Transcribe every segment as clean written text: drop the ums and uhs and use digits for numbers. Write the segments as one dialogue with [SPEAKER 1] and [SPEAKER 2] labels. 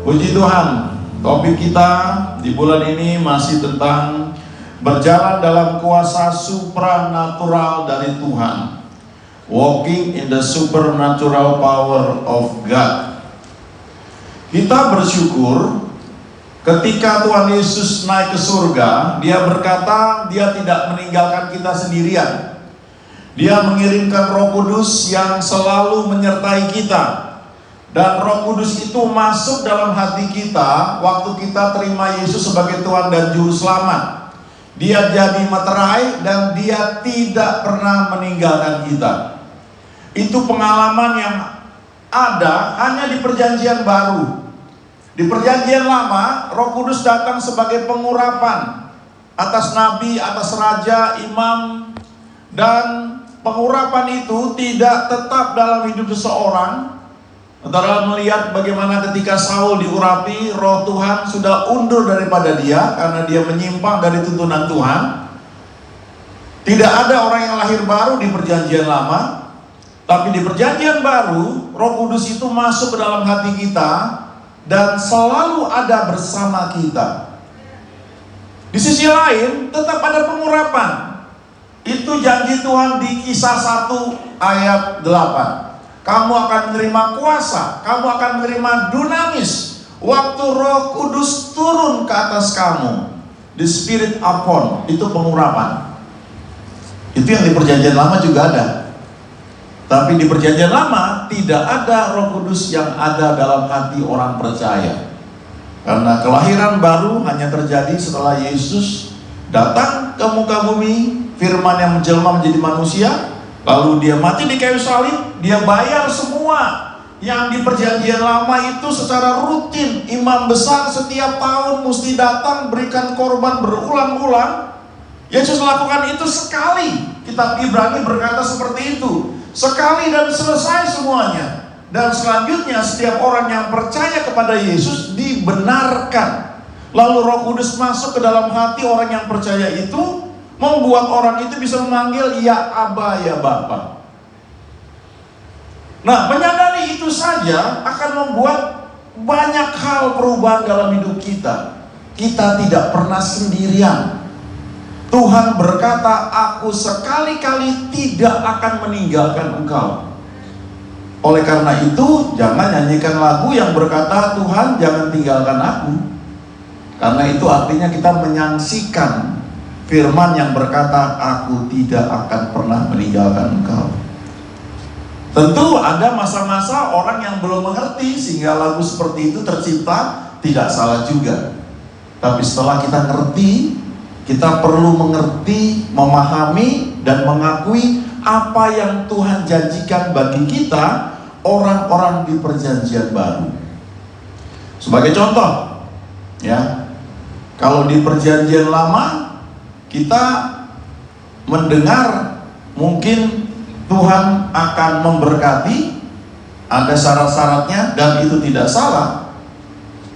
[SPEAKER 1] Puji Tuhan, topik kita di bulan ini masih tentang berjalan dalam kuasa supranatural dari Tuhan. Walking in the supernatural power of God. Kita bersyukur ketika Tuhan Yesus naik ke surga, Dia berkata Dia tidak meninggalkan kita sendirian. Dia mengirimkan Roh Kudus yang selalu menyertai kita. Dan Roh Kudus itu masuk dalam hati kita waktu kita terima Yesus sebagai Tuhan dan Juru Selamat. Dia jadi materai dan Dia tidak pernah meninggalkan kita. Itu pengalaman yang ada hanya di Perjanjian Baru. Di Perjanjian Lama, Roh Kudus datang sebagai pengurapan atas nabi, atas raja, imam, dan pengurapan itu tidak tetap dalam hidup seseorang. Saudara melihat bagaimana ketika Saul diurapi, Roh Tuhan sudah undur daripada dia karena dia menyimpang dari tuntunan Tuhan. Tidak ada orang yang lahir baru di Perjanjian Lama, tapi di Perjanjian Baru, Roh Kudus itu masuk ke dalam hati kita dan selalu ada bersama kita. Di sisi lain, tetap ada pengurapan. Itu janji Tuhan di Kisah 1 ayat 8. Kamu akan menerima kuasa, kamu akan menerima dunamis waktu Roh Kudus turun ke atas kamu. The Spirit upon, itu pengurapan. Itu yang di Perjanjian Lama juga ada. Tapi di Perjanjian Lama tidak ada Roh Kudus yang ada dalam hati orang percaya. Karena kelahiran baru hanya terjadi setelah Yesus datang ke muka bumi, firman yang menjelma menjadi manusia, lalu Dia mati di kayu salib. Dia bayar semua yang di Perjanjian Lama itu secara rutin. Imam besar setiap tahun mesti datang berikan korban berulang-ulang. Yesus lakukan itu sekali. Kitab Ibrani berkata seperti itu. Sekali dan selesai semuanya. Dan selanjutnya setiap orang yang percaya kepada Yesus dibenarkan. Lalu Roh Kudus masuk ke dalam hati orang yang percaya itu, membuat orang itu bisa memanggil ya Aba, ya Bapa. Nah, menyadari itu saja akan membuat banyak hal perubahan dalam hidup kita. Kita tidak pernah sendirian. Tuhan berkata, aku sekali-kali tidak akan meninggalkan engkau. Oleh karena itu, jangan nyanyikan lagu yang berkata, Tuhan jangan tinggalkan aku. Karena itu artinya kita menyaksikan firman yang berkata, aku tidak akan pernah meninggalkan engkau. Tentu ada masa-masa orang yang belum mengerti sehingga lagu seperti itu tercipta, tidak salah juga. Tapi setelah kita ngerti, kita perlu mengerti, memahami, dan mengakui apa yang Tuhan janjikan bagi kita, orang-orang di Perjanjian Baru. Sebagai contoh, ya, kalau di Perjanjian Lama kita mendengar mungkin Tuhan akan memberkati, ada syarat-syaratnya dan itu tidak salah.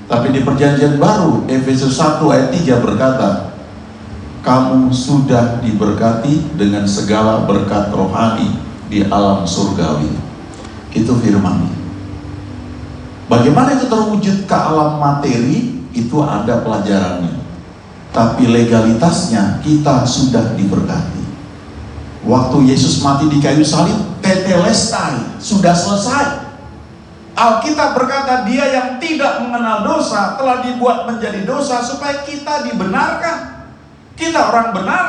[SPEAKER 1] Tapi di Perjanjian Baru, Efesus 1 ayat 3 berkata, kamu sudah diberkati dengan segala berkat rohani di alam surgawi. Itu firman. Bagaimana itu terwujud ke alam materi, itu ada pelajarannya. Tapi legalitasnya kita sudah diberkati. Waktu Yesus mati di kayu salib, tetelestai, sudah selesai. Alkitab berkata Dia yang tidak mengenal dosa telah dibuat menjadi dosa supaya kita dibenarkan. Kita orang benar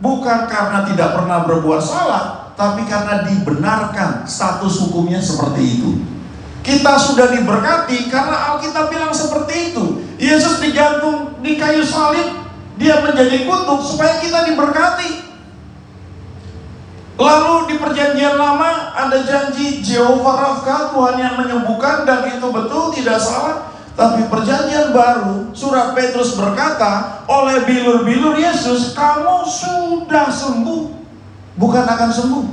[SPEAKER 1] bukan karena tidak pernah berbuat salah, tapi karena dibenarkan. Status hukumnya seperti itu. Kita sudah diberkati karena Alkitab bilang seperti itu. Yesus digantung di kayu salib, Dia menjadi kutuk supaya kita diberkati. Lalu di Perjanjian Lama ada janji Jehovah Rafa, Tuhan yang menyembuhkan, dan itu betul, tidak salah. Tapi Perjanjian Baru, surat Petrus berkata, oleh bilur-bilur Yesus, kamu sudah sembuh, bukan akan sembuh.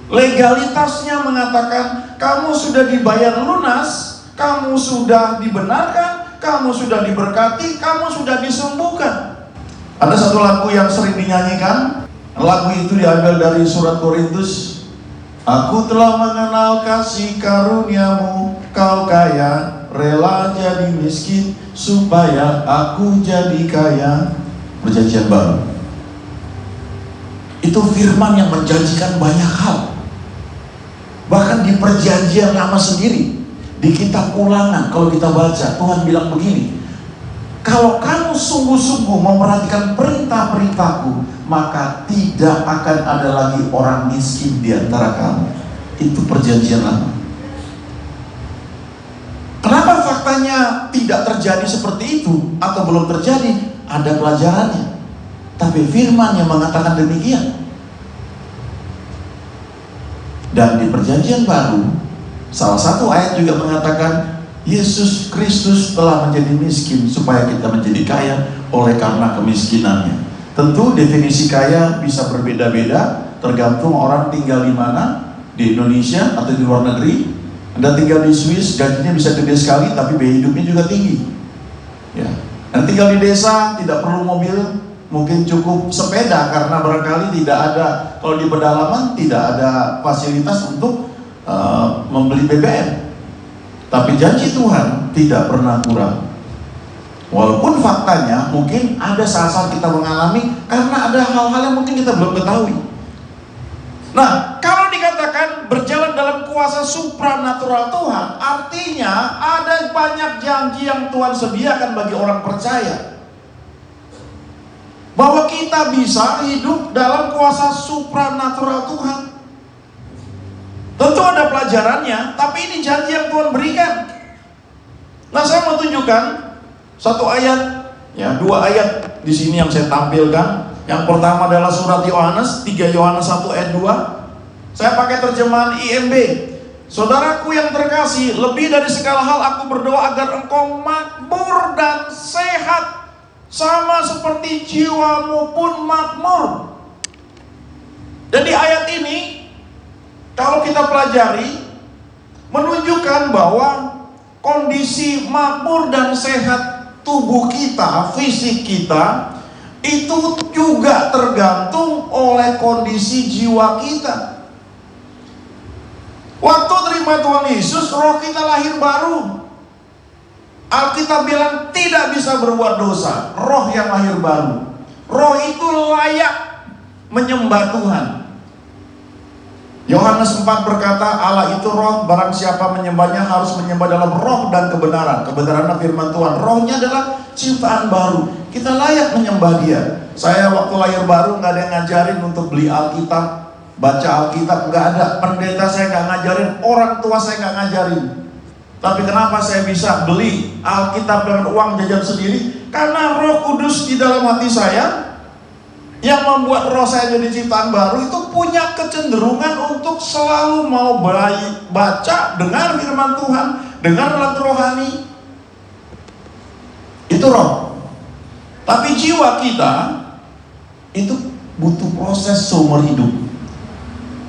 [SPEAKER 1] Legalitasnya mengatakan, kamu sudah dibayar lunas, kamu sudah dibenarkan, kamu sudah diberkati, kamu sudah disembuhkan. Ada satu lagu yang sering dinyanyikan. Lagu itu diambil dari surat Korintus. Aku telah mengenal kasih karuniamu, kau kaya rela jadi miskin supaya aku jadi kaya. Perjanjian baru. Itu firman yang menjanjikan banyak hal. Bahkan di perjanjian lama sendiri, di kitab Ulangan kalau kita baca, Tuhan bilang begini, kalau kamu sungguh-sungguh memperhatikan perintah-perintahku, maka tidak akan ada lagi orang miskin di antara kamu. Itu perjanjian lama. Kenapa faktanya tidak terjadi seperti itu atau belum terjadi? Ada pelajarannya. Tapi firman yang mengatakan demikian. Dan di perjanjian baru, salah satu ayat juga mengatakan Yesus Kristus telah menjadi miskin supaya kita menjadi kaya oleh karena kemiskinannya. Tentu definisi kaya bisa berbeda-beda tergantung orang tinggal di mana, di Indonesia atau di luar negeri. Anda tinggal di Swiss, gajinya bisa gede sekali, tapi biaya hidupnya juga tinggi. Ya. Dan tinggal di desa, tidak perlu mobil, mungkin cukup sepeda karena barangkali tidak ada, kalau di pedalaman tidak ada fasilitas untuk membeli BBM. Tapi janji Tuhan tidak pernah kurang. Walaupun faktanya mungkin ada saat-saat kita mengalami karena ada hal-hal yang mungkin kita belum ketahui. Nah, kalau dikatakan berjalan dalam kuasa supranatural Tuhan, artinya ada banyak janji yang Tuhan sediakan bagi orang percaya. Bahwa kita bisa hidup dalam kuasa supranatural Tuhan. Tentu ada pelajarannya, tapi ini janji yang Tuhan berikan. Nah, saya mau tunjukkan satu ayat, ya, dua ayat di sini yang saya tampilkan. Yang pertama adalah surat Yohanes, 3 Yohanes 1 ayat 2. Saya pakai terjemahan IMB. Saudaraku yang terkasih, lebih dari segala hal aku berdoa agar engkau makmur dan sehat, sama seperti jiwamu pun makmur. Jadi ayat ini, kalau kita pelajari, menunjukkan bahwa kondisi makmur dan sehat tubuh kita, fisik kita, itu juga tergantung oleh kondisi jiwa kita. Waktu terima Tuhan Yesus, roh kita lahir baru. Alkitab bilang tidak bisa berbuat dosa, roh yang lahir baru. Roh itu layak menyembah Tuhan. Yohanes 4 berkata, Allah itu roh, barang siapa menyembahnya harus menyembah dalam roh dan kebenaran. Kebenaran firman Tuhan, rohnya adalah ciptaan baru. Kita layak menyembah dia. Saya waktu lahir baru nggak ada yang ngajarin untuk beli Alkitab, baca Alkitab, nggak ada. Pendeta saya nggak ngajarin, orang tua saya nggak ngajarin. Tapi kenapa saya bisa beli Alkitab dengan uang jajan sendiri? Karena Roh Kudus di dalam hati saya yang membuat roh saya jadi ciptaan baru itu punya kecenderungan untuk selalu mau baca, dengar firman Tuhan, dengar lagu rohani. Itu roh. Tapi jiwa kita itu butuh proses seumur hidup.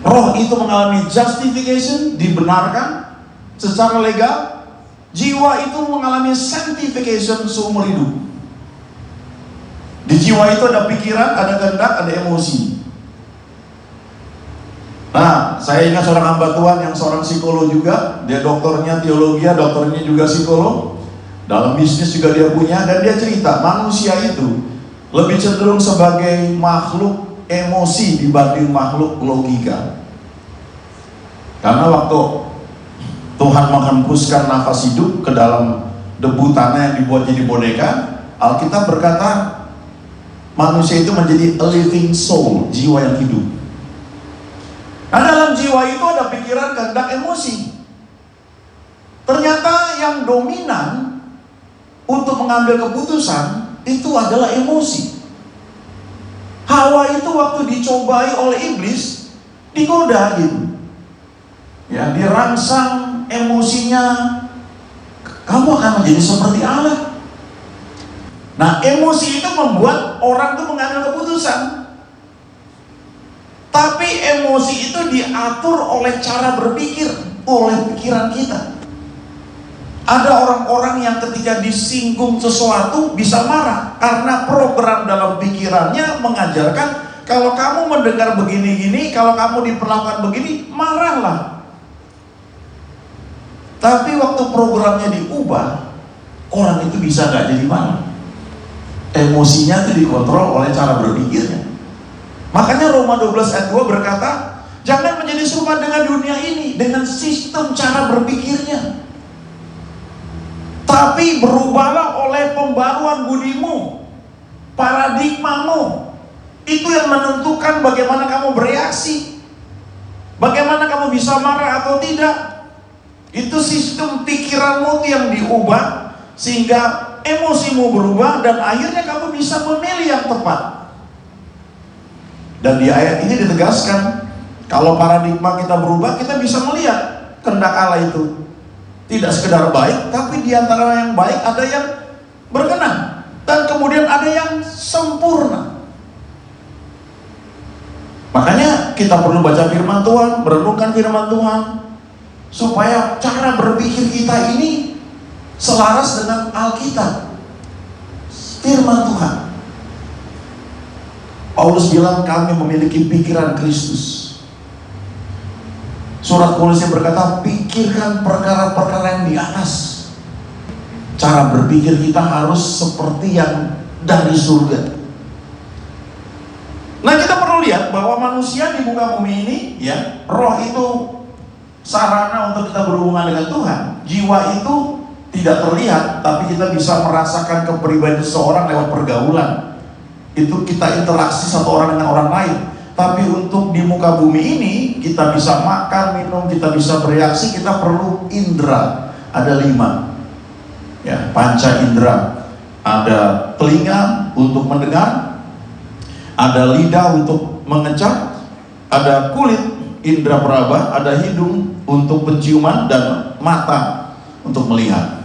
[SPEAKER 1] Roh itu mengalami justification, dibenarkan secara legal. Jiwa itu mengalami sanctification seumur hidup. Di jiwa itu ada pikiran, ada kehendak, ada emosi. Nah, saya ingat seorang hamba Tuhan yang seorang psikolog juga. Dia doktornya teologi, doktornya juga psikolog. Dalam bisnis juga dia punya. Dan dia cerita, manusia itu lebih cenderung sebagai makhluk emosi dibanding makhluk logika. Karena waktu Tuhan menghembuskan nafas hidup ke dalam debu tanah yang dibuat jadi boneka, Alkitab berkata manusia itu menjadi a living soul, jiwa yang hidup. Nah, dalam jiwa itu ada pikiran, kehendak, emosi. Ternyata yang dominan untuk mengambil keputusan itu adalah emosi. Hawa itu waktu dicobai oleh iblis, digoda gitu. Ya, dirangsang emosinya, kamu akan menjadi seperti Allah. Nah, emosi itu membuat orang itu mengambil keputusan. Tapi emosi itu diatur oleh cara berpikir, oleh pikiran kita. Ada orang-orang yang ketika disinggung sesuatu bisa marah karena program dalam pikirannya mengajarkan kalau kamu mendengar begini-gini, kalau kamu diperlakukan begini, marahlah. Tapi waktu programnya diubah, orang itu bisa nggak jadi malu. Emosinya itu dikontrol oleh cara berpikirnya. Makanya Roma 12 ayat 2 berkata, jangan menjadi serupa dengan dunia ini, dengan sistem cara berpikirnya. Tapi berubahlah oleh pembaruan budimu, paradigmamu. Itu yang menentukan bagaimana kamu bereaksi, bagaimana kamu bisa marah atau tidak. Itu sistem pikiranmu yang diubah, sehingga emosimu berubah, dan akhirnya kamu bisa memilih yang tepat. Dan di ayat ini ditegaskan, kalau paradigma kita berubah, kita bisa melihat kehendak Allah itu tidak sekedar baik, tapi di antara yang baik ada yang berkenan, dan kemudian ada yang sempurna. Makanya kita perlu baca firman Tuhan, merenungkan firman Tuhan, supaya cara berpikir kita ini selaras dengan Alkitab, firman Tuhan. Paulus bilang kami memiliki pikiran Kristus. Surat Kolose berkata, pikirkan perkara-perkara yang di atas. Cara berpikir kita harus seperti yang dari surga. Nah, kita perlu lihat bahwa manusia di muka bumi ini, ya, roh itu sarana untuk kita berhubungan dengan Tuhan. Jiwa itu tidak terlihat, tapi kita bisa merasakan kepribadian seseorang lewat pergaulan. Itu kita interaksi satu orang dengan orang lain. Tapi untuk di muka bumi ini, kita bisa makan, minum, kita bisa bereaksi, kita perlu indera. Ada 5, ya, panca indera. Ada telinga untuk mendengar, ada lidah untuk mengecap, ada kulit indera peraba, ada hidung untuk penciuman, dan mata untuk melihat.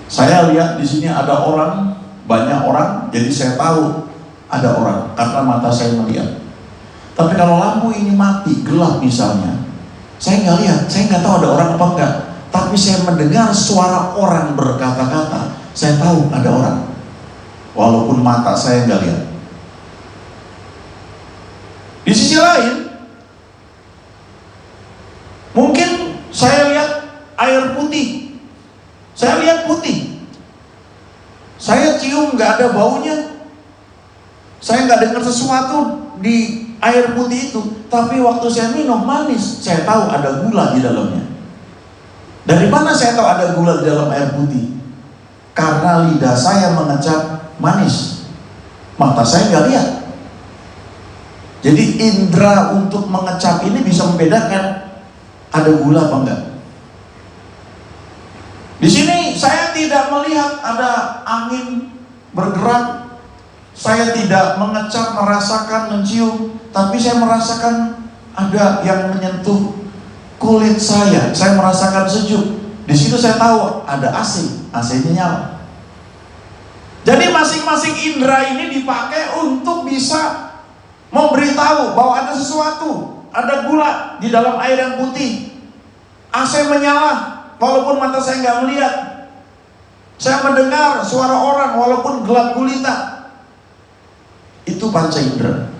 [SPEAKER 1] Saya lihat di sini ada orang, banyak orang, jadi saya tahu ada orang karena mata saya melihat. Tapi kalau lampu ini mati, gelap misalnya, saya nggak lihat, saya nggak tahu ada orang apa enggak. Tapi saya mendengar suara orang berkata-kata, saya tahu ada orang, walaupun mata saya nggak lihat. Di sisi lain, mungkin saya lihat air putih, saya lihat putih, saya cium nggak ada baunya, saya nggak dengar sesuatu di air putih itu, tapi waktu saya minum manis, saya tahu ada gula di dalamnya. Dari mana saya tahu ada gula di dalam air putih? Karena lidah saya mengecap manis, mata saya nggak lihat. Jadi indera untuk mengecap ini bisa membedakan ada gula apa enggak. Di sini saya tidak melihat ada angin bergerak, saya tidak mengecap, merasakan, mencium, tapi saya merasakan ada yang menyentuh kulit saya merasakan sejuk. Di situ saya tahu ada AC, AC-nya nyala. Jadi masing-masing indera ini dipakai untuk bisa memberitahu bahwa ada sesuatu, ada gula di dalam air yang putih. AC menyala, walaupun mata saya nggak melihat. Saya mendengar suara orang, walaupun gelap gulita. Itu panca indera.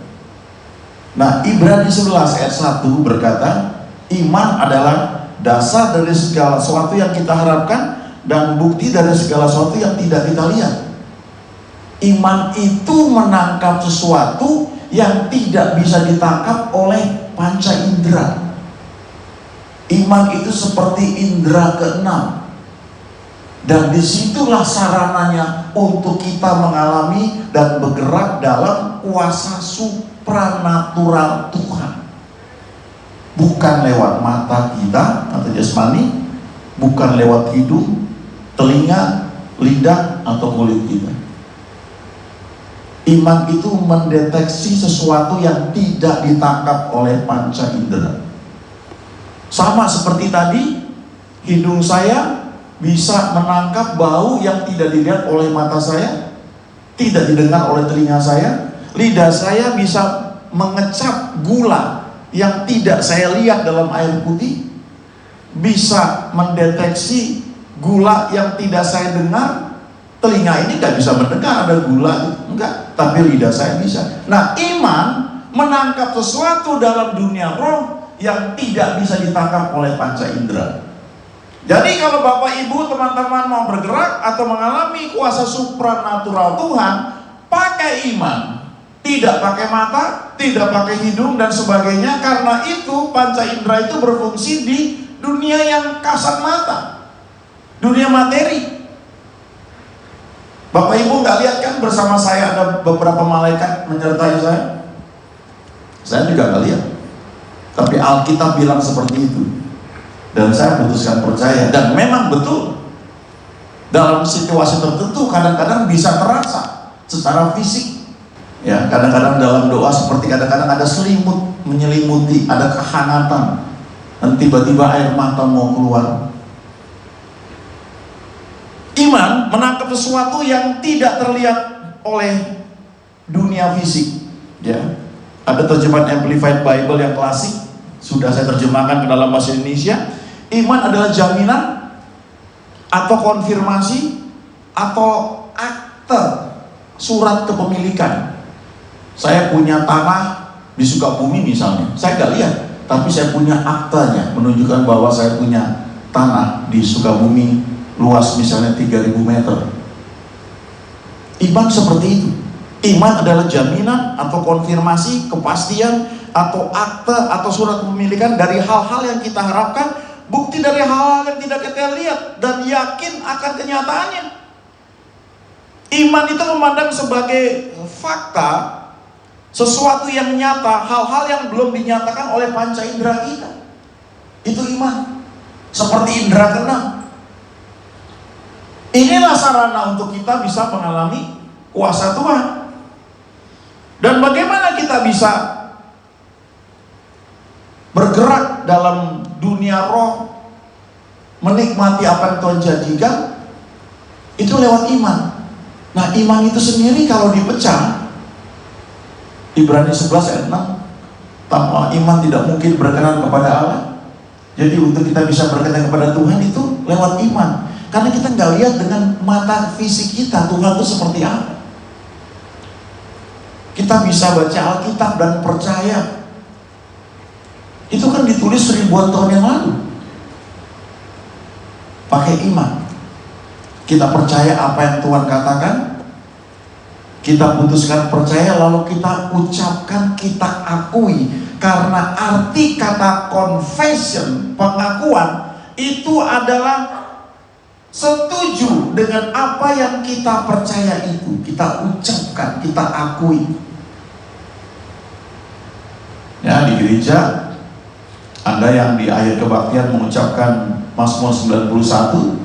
[SPEAKER 1] Nah, Ibrani 11 ayat 1 berkata, iman adalah dasar dari segala sesuatu yang kita harapkan dan bukti dari segala sesuatu yang tidak kita lihat. Iman itu menangkap sesuatu yang tidak bisa ditangkap oleh panca indera. Iman itu seperti indera keenam, dan disitulah sarananya untuk kita mengalami dan bergerak dalam kuasa supranatural Tuhan. Bukan lewat mata kita atau jasmani, bukan lewat hidung, telinga, lidah, atau kulit kita. Iman itu mendeteksi sesuatu yang tidak ditangkap oleh panca indera. Sama seperti tadi, hidung saya bisa menangkap bau yang tidak dilihat oleh mata saya, tidak didengar oleh telinga saya. Lidah saya bisa mengecap gula yang tidak saya lihat dalam air putih, bisa mendeteksi gula yang tidak saya dengar. Telinga ini nggak bisa mendengar ada gula, enggak, tapi lidah saya bisa. Nah, iman menangkap sesuatu dalam dunia roh yang tidak bisa ditangkap oleh panca indera. Jadi kalau Bapak Ibu teman-teman mau bergerak atau mengalami kuasa supranatural Tuhan, pakai iman. Tidak pakai mata, tidak pakai hidung dan sebagainya. Karena itu panca indera itu berfungsi di dunia yang kasat mata, dunia materi. Bapak Ibu nggak lihat kan bersama saya ada beberapa malaikat menyertai saya? Saya juga nggak lihat. Tapi Alkitab bilang seperti itu. Dan saya putuskan percaya. Dan memang betul. Dalam situasi tertentu kadang-kadang bisa terasa secara fisik. Ya, kadang-kadang dalam doa seperti kadang-kadang ada selimut menyelimuti, ada kehangatan. Dan tiba-tiba air mata mau keluar. Iman menangkap sesuatu yang tidak terlihat oleh dunia fisik. Ya, ada terjemahan Amplified Bible yang klasik, sudah saya terjemahkan ke dalam bahasa Indonesia. Iman adalah jaminan atau konfirmasi atau akte surat kepemilikan. Saya punya tanah di Sukabumi misalnya, saya nggak lihat, tapi saya punya aktanya menunjukkan bahwa saya punya tanah di Sukabumi luas misalnya 3000 meter. Iman seperti itu. Iman adalah jaminan atau konfirmasi, kepastian atau akte atau surat kepemilikan dari hal-hal yang kita harapkan, bukti dari hal-hal yang tidak kita lihat dan yakin akan kenyataannya. Iman itu memandang sebagai fakta, sesuatu yang nyata, hal-hal yang belum dinyatakan oleh panca indera kita. Itu iman. Seperti indera keenam. Inilah sarana untuk kita bisa mengalami kuasa Tuhan. Dan bagaimana kita bisa bergerak dalam dunia roh, menikmati apa yang Tuhan janjikan, itu lewat iman. Nah, iman itu sendiri kalau dipecah, Ibrani 11 ayat 6, tanpa iman tidak mungkin berkenan kepada Allah. Jadi untuk kita bisa berkenan kepada Tuhan itu lewat iman. Karena kita nggak lihat dengan mata fisik kita Tuhan itu seperti apa. Kita bisa baca Alkitab dan percaya. Itu kan ditulis ribuan tahun yang lalu. Pakai iman. Kita percaya apa yang Tuhan katakan. Kita putuskan percaya, lalu kita ucapkan, kita akui. Karena arti kata confession, pengakuan, itu adalah setuju dengan apa yang kita percaya itu. Kita ucapkan, kita akui. Ya, di gereja Anda yang di akhir kebaktian mengucapkan Mazmur 91,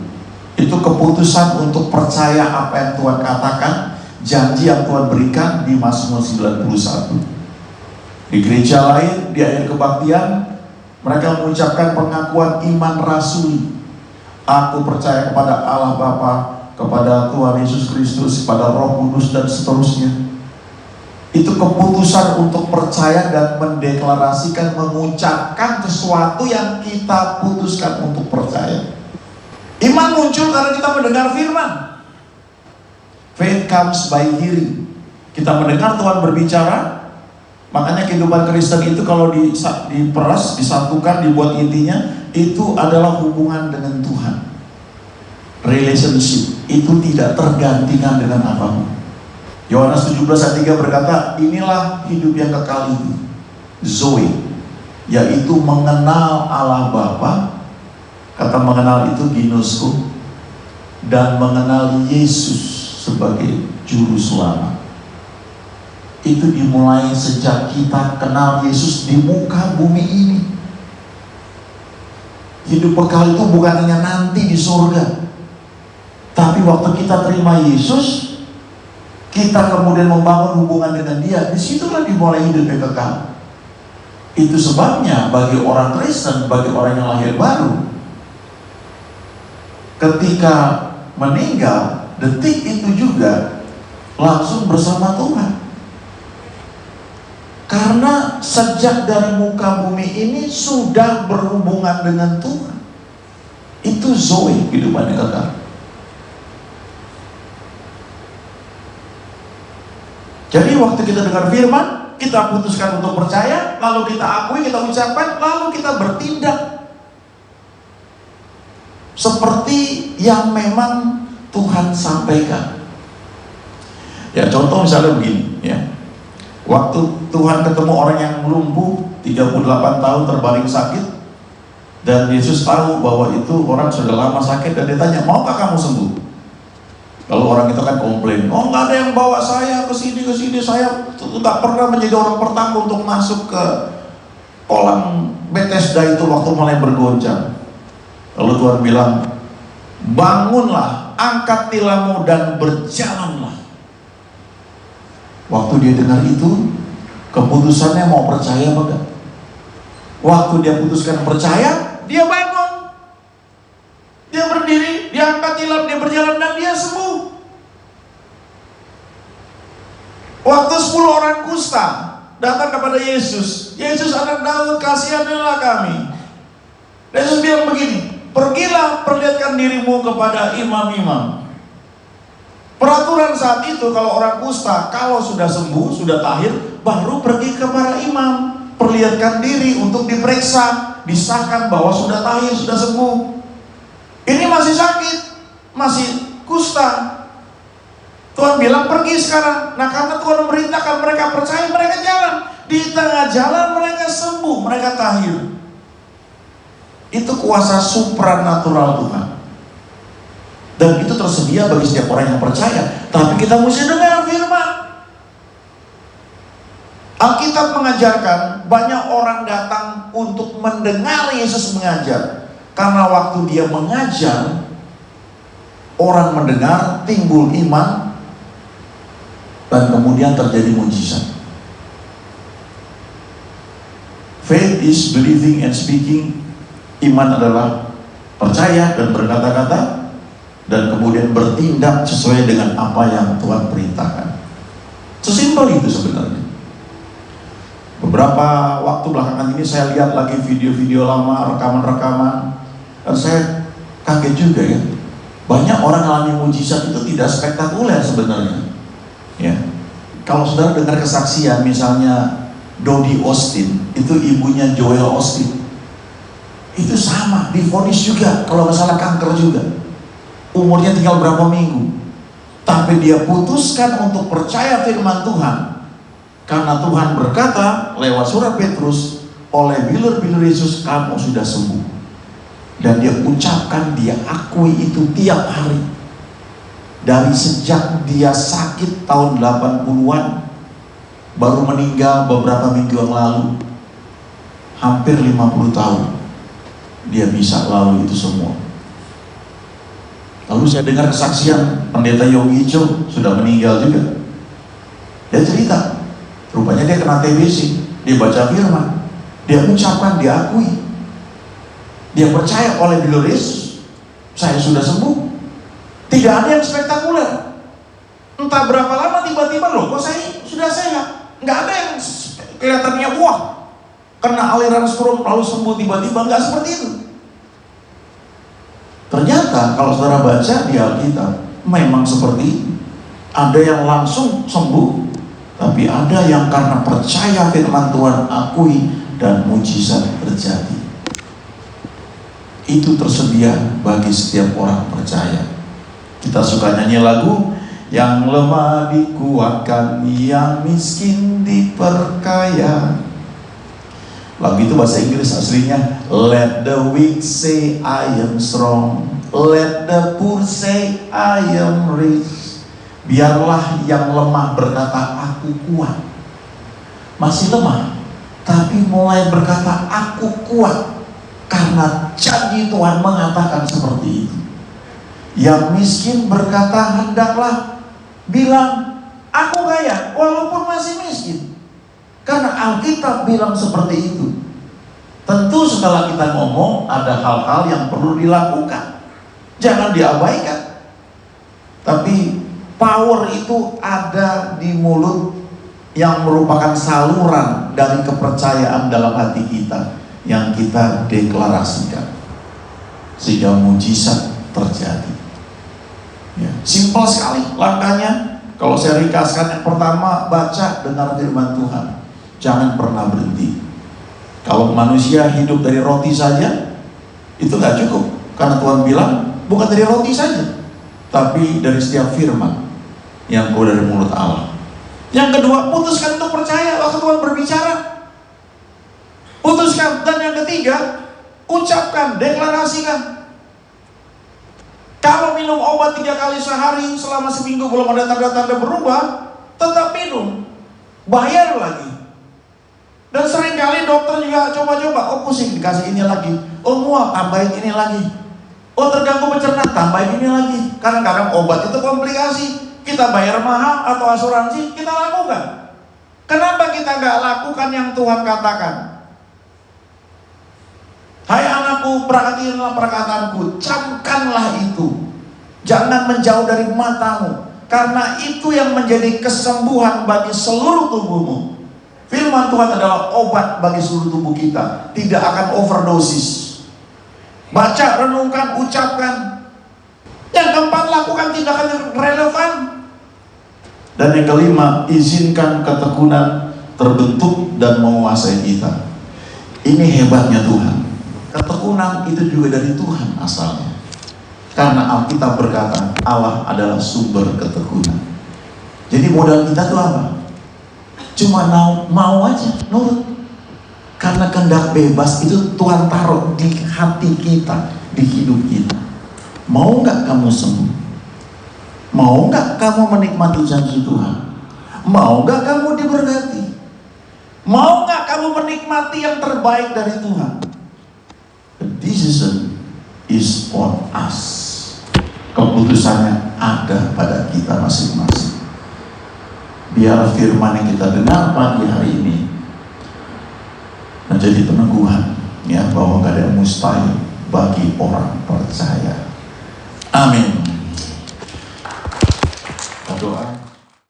[SPEAKER 1] itu keputusan untuk percaya apa yang Tuhan katakan, janji yang Tuhan berikan di Mazmur 91. Di gereja lain di akhir kebaktian mereka mengucapkan pengakuan iman rasuli. Aku percaya kepada Allah Bapa, kepada Tuhan Yesus Kristus, kepada Roh Kudus dan seterusnya. Itu keputusan untuk percaya dan mendeklarasikan, mengucapkan sesuatu yang kita putuskan untuk percaya. Iman muncul karena kita mendengar firman. Faith comes by hearing. Kita mendengar Tuhan berbicara. Makanya kehidupan Kristen itu kalau diperas, disatukan, dibuat intinya, itu adalah hubungan dengan Tuhan. Relationship itu tidak tergantikan dengan apapun. Yohanes 17 ayat 3 berkata, inilah hidup yang kekal itu, Zoe, yaitu mengenal Allah Bapa. Kata mengenal itu ginosko, dan mengenal Yesus sebagai juru selamat. Itu dimulai sejak kita kenal Yesus di muka bumi ini. Hidup kekal itu bukan hanya nanti di surga, tapi waktu kita terima Yesus, kita kemudian membangun hubungan dengan Dia. Disitulah dimulai hidup yang kekal. Itu sebabnya bagi orang Kristen, bagi orang yang lahir baru, ketika meninggal, detik itu juga langsung bersama Tuhan. Karena sejak dari muka bumi ini sudah berhubungan dengan Tuhan. Itu Zoe, kehidupan yang kekal. Jadi waktu kita dengar firman, kita putuskan untuk percaya, lalu kita akui, kita ucapkan, lalu kita bertindak seperti yang memang Tuhan sampaikan. Ya, contoh misalnya begini, ya. Waktu Tuhan ketemu orang yang lumpuh 38 tahun terbaring sakit, dan Yesus tahu bahwa itu orang sudah lama sakit, dan dia tanya, maukah kamu sembuh? Kalau orang itu kan komplain, oh nggak ada yang bawa saya ke sini, saya nggak pernah menjadi orang pertama untuk masuk ke kolam Bethesda itu waktu mulai bergoncang. Lalu Tuhan bilang, bangunlah, angkat tilammu dan berjalanlah. Waktu dia dengar itu, keputusannya mau percaya apa enggak? Waktu dia putuskan percaya, dia bangun, dia berdiri, dia angkat tilam, dia berjalan, dan dia sembuh. Waktu 10 orang kusta datang kepada Yesus, Yesus anak Daud, kasihanilah kami. Yesus bilang begini, pergilah perlihatkan dirimu kepada imam-imam. Peraturan saat itu kalau orang kusta, kalau sudah sembuh, sudah tahir, baru pergi ke para imam, perlihatkan diri untuk diperiksa, disahkan bahwa sudah tahir, sudah sembuh. Ini masih sakit, masih kusta. Tuhan bilang pergi sekarang. Nah, karena Tuhan memerintahkan mereka percaya, mereka jalan. Di tengah jalan mereka sembuh, mereka tahir. Itu kuasa supranatural Tuhan. Dan itu tersedia bagi setiap orang yang percaya. Tapi kita mesti dengar firman. Alkitab mengajarkan banyak orang datang untuk mendengar Yesus mengajar. Karena waktu dia mengajar, orang mendengar, timbul iman, dan kemudian terjadi mujizat. Faith is believing and speaking. Iman adalah percaya dan berkata-kata, dan kemudian bertindak sesuai dengan apa yang Tuhan perintahkan. Sesimpel itu sebenarnya. Beberapa waktu belakangan ini saya lihat lagi video-video lama, rekaman-rekaman, dan saya kaget juga ya. Banyak orang alami mujizat itu tidak spektakuler sebenarnya. Ya. Kalau saudara dengar kesaksian, misalnya Dodie Austin, itu ibunya Joel Austin, itu sama, divonis juga kalau masalah kanker juga. Umurnya tinggal berapa minggu, tapi dia putuskan untuk percaya firman Tuhan. Karena Tuhan berkata lewat surat Petrus, oleh bilir-bilir Yesus kamu sudah sembuh. Dan dia ucapkan, dia akui itu tiap hari. Dari sejak dia sakit tahun 80-an, baru meninggal beberapa minggu yang lalu, hampir 50 tahun dia bisa lalu itu semua. Lalu saya dengar kesaksian pendeta Yogi Jo, sudah meninggal juga. Dia cerita, rupanya dia kena TBC, dia baca firman, dia ucapkan, dia akui, dia percaya oleh bilir Yesus, saya sudah sembuh. Tidak ada yang spektakuler. Entah berapa lama tiba-tiba loh, kok saya sudah sehat. Nggak ada yang kelihatannya wah, kena aliran strom lalu sembuh tiba-tiba, nggak seperti itu. Ternyata kalau saudara baca di Alkitab, memang seperti itu. Ada yang langsung sembuh, tapi ada yang karena percaya firman Tuhan akui dan mujizat terjadi. Itu tersedia bagi setiap orang percaya. Kita suka nyanyi lagu, yang lemah dikuatkan, yang miskin diperkaya. Lagu itu bahasa Inggris aslinya, let the weak say I am strong, let the poor say I am rich. Biarlah yang lemah berkata aku kuat. Masih lemah, tapi mulai berkata aku kuat, karena janji Tuhan mengatakan seperti itu. Yang miskin berkata hendaklah bilang aku kaya walaupun masih miskin, karena Alkitab bilang seperti itu. Tentu setelah kita ngomong, ada hal-hal yang perlu dilakukan, jangan diabaikan. Tapi power itu ada di mulut, yang merupakan saluran dari kepercayaan dalam hati kita yang kita deklarasikan, sehingga mujizat terjadi. Ya, simpel sekali langkahnya. Kalau saya ringkaskan, yang pertama baca, dengar firman Tuhan. jangan pernah berhenti. Kalau manusia hidup dari roti saja, itu nggak cukup. Karena Tuhan bilang, bukan dari roti saja, tapi dari setiap firman yang keluar dari mulut Allah. Yang kedua, putuskan untuk percaya waktu Tuhan berbicara. Putuskan. Dan yang ketiga, ucapkan, deklarasikan. Kalau minum obat 3 kali sehari selama seminggu belum ada tanda-tanda berubah, tetap minum, bayar lagi. Dan seringkali dokter juga coba-coba, oh pusing dikasih ini lagi, oh mual tambahin ini lagi, oh terganggu pencernaan tambahin ini lagi. Kadang-kadang obat itu komplikasi, kita bayar mahal atau asuransi, kita lakukan. Kenapa kita nggak lakukan yang Tuhan katakan? Hai anakku, perhatikanlah perkataanku, camkanlah itu, jangan menjauh dari matamu, karena itu yang menjadi kesembuhan bagi seluruh tubuhmu. Firman Tuhan adalah obat bagi seluruh tubuh kita, tidak akan overdosis. Baca, renungkan, ucapkan. Yang keempat, lakukan tindakan yang relevan. Dan yang kelima, izinkan ketekunan terbentuk dan menguasai kita. Ini hebatnya Tuhan. Ketekunan itu juga dari Tuhan asalnya. Karena Alkitab berkata, Allah adalah sumber ketekunan. Jadi modal kita itu apa? Cuma mau aja, nurut. Karena kehendak bebas itu Tuhan taruh di hati kita, di hidup kita. Mau nggak kamu sembuh? Mau nggak kamu menikmati janji Tuhan? Mau nggak kamu diberkati? Mau nggak kamu menikmati yang terbaik dari Tuhan? The decision is on us. Keputusannya ada pada kita masing-masing. Biar firman yang kita dengar pagi hari ini menjadi peneguhan, ya, bahwa gak ada yang mustahil bagi orang percaya. Amin. Berdoa.